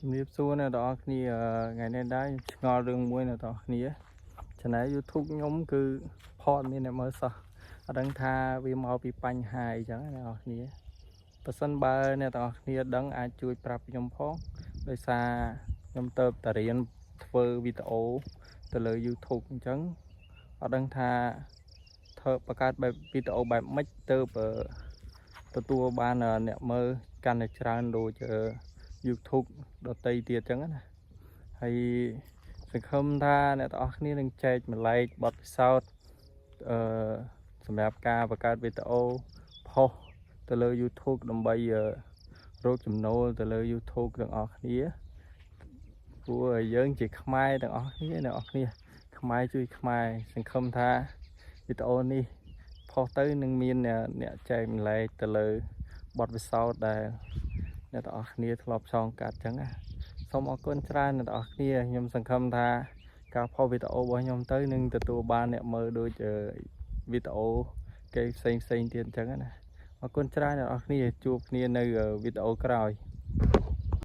ជំរាបសួរអ្នកទាំងអស់គ្នាថ្ងៃនេះដែរឆ្ងល់រឿងមួយអ្នកទាំងអស់គ្នា Channel YouTube ខ្ញុំគឺផតមានអ្នកមើលសោះអត់ដឹងថាវាមកពីបញ្ហាអីចឹងអ្នកទាំងអស់គ្នាបើសិនបើអ្នកទាំងអស់គ្នាដឹងអាចជួយប្រាប់ខ្ញុំផងដោយសារខ្ញុំទៅតែរៀនធ្វើវីដេអូទៅលើ YouTube អញ្ចឹងអត់ដឹងថាធ្វើបង្កើតបែបវីដេអូបែបម៉េចទៅទទួលបានអ្នកមើលកាន់តែច្រើនដូច YouTube ដទៃទៀតចឹងណាហើយសង្ឃឹមថាអ្នកទាំងអស់គ្នានឹងចែកម្លែកបទពិសោធន៍សម្រាប់ការបង្កើតវីដេអូផុសទៅលើ YouTube ដើម្បីរកចំណូលទៅលើ YouTube ទាំងអស់គ្នាព្រោះយើងជាខ្មែរទាំងអស់គ្នាអ្នកនរគ្នាខ្មែរជួយខ្មែរសង្ឃឹមថាវីដេអូនេះផុសទៅនឹងមានអ្នកចែកម្លែកទៅលើបទពិសោធន៍ដែលអ្នកទាំងអស់គ្នាធ្លាប់ឆ្លងកាត់ចឹងណាសូមអរគុណច្រើនអ្នកទាំងអស់គ្នាខ្ញុំសង្ឃឹមថាការផុសវីដេអូរបស់ខ្ញុំទៅនឹងទទួលបានអ្នកមើលដូចវីដេអូគេផ្សេងទៀតចឹងណាអរគុណច្រើនអ្នកទាំងអស់គ្នាជួបគ្នានៅវីដេអូក្រោយ